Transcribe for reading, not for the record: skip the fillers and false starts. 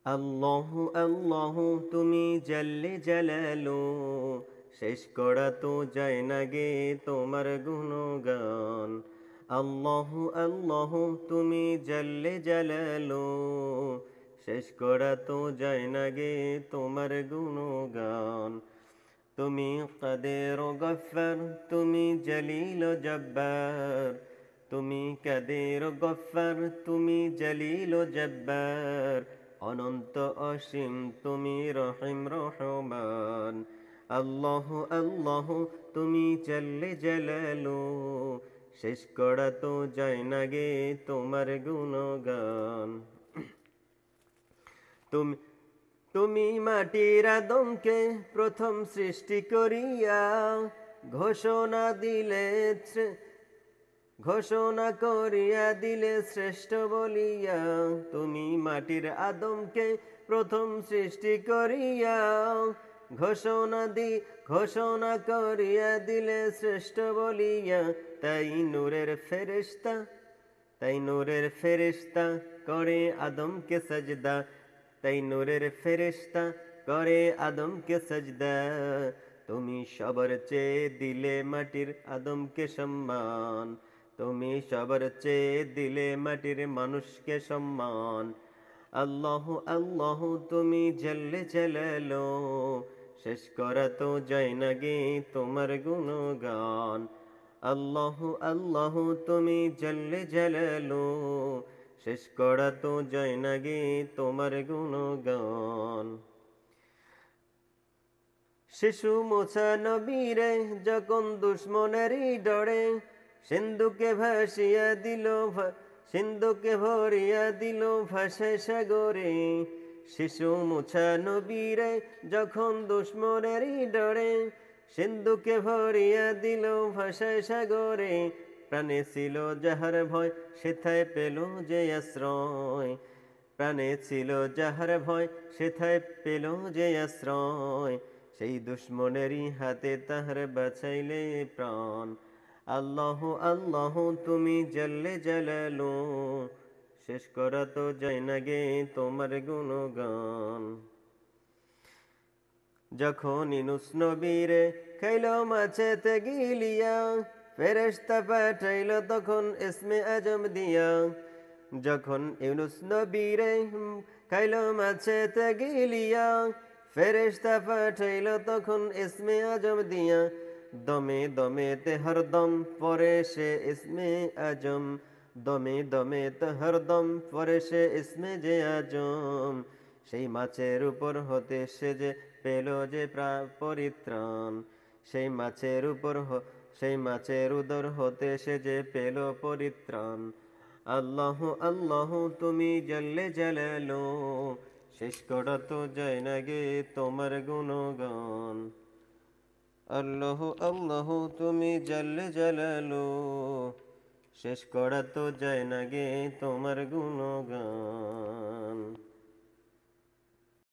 আল্লাহু আল্লাহু তুমি জাল্লে জালালু, শেষ করা তো যায় না গে তোমার গুণগান। আল্লাহু আল্লাহু তুমি জাল্লে জালালু, শেষ করা তো যায় না গে তোমার গুণগান। তুমি কাদের ও গফ্ফার, তুমি জলিল ও জব্বার। তুমি কাদের ও গফ্ফার, তুমি জলিল ও জব্বার। অনন্ত অসীম তুমি রহিম রহমান। আল্লাহ আল্লাহ তুমি জাল্লে জালালু, শেষ করা তো যায় না গে তোমার গুণগান। তুমি তুমি মাটির আদমকে প্রথম সৃষ্টি করিয়া ঘোষণা করিয়া দিলে শ্রেষ্ঠ বলিয়া। তুমি মাটির আদমকে প্রথম সৃষ্টি করিয়া ঘোষণা করিয়া দিলে শ্রেষ্ঠ বলিয়া। তাই নূরের ফেরেশতা করে আদমকে সাজদা। তাই নূরের ফেরেশতা করে আদমকে সাজদা। তুমি সবার চেয়ে দিলে মাটির আদমকে সম্মান। তুমি সবার চেয়ে দিলে মাটির মানুষকে সম্মান। আল্লাহ আল্লাহ তুমি জাল্লে জালালু, শেষ করা তো যায় না গে তোমার গুণগান। আল্লাহ আল্লাহ তুমি জাল্লে জালালু, শেষ করা তো যায় না গে তোমার গুণগান। শিশু মুসা নবীরে যখন দুশ্মনেরই ডরে সিন্ধুকে ভরিয়া দিল ভাসে সাগরে। শিশু মুসা নবীরে যখন দুশ্মনেরই ডরে সিন্ধুকে ভরিয়া দিল ভাসে সাগরে। প্রাণে ছিল যাহার ভয় সেথায় পেল যে আশ্রয়। প্রাণে ছিল যাহার ভয় সেথায় পেল যে আশ্রয়। সেই দুশ্মনেরই হাতে তাহার বাঁচাইলে প্রাণ। আল্লাহ আল্লাহ তুমি জাল্লে জালালু, শেষ করা তো যায় না গে তোমার গুণগান। যখন ইউনূস নবীরে খাইল মাছেতে গিলিয়া ফেরেশতা পাঠাইল তখন ইসমে আজম দিয়া। যখন ইউনূস নবীরে খাইল মাছেতে গিলিয়া ফেরেশতা পাঠাইল তখন ইসমে আজম দিয়া। দমে দমেতে হরদম পরে সে ইসমে আজম। দমে দমেতে হরদম পরে সে ইসমে যে আজম। সেই মাছের উপর হতে সে যে পেল যে পরিত্রাণ। সেই মাছের উদর হতে সে যে পেল পরিত্রাণ। আল্লাহ আল্লাহ তুমি জাল্লে জালালু, শেষ করা তো যায় না গে তোমার গুণগান। আল্লাহ আল্লাহ তুমি জাল্লে জালালু, শেষ করা তো যায় না গে তোমার গুণগান।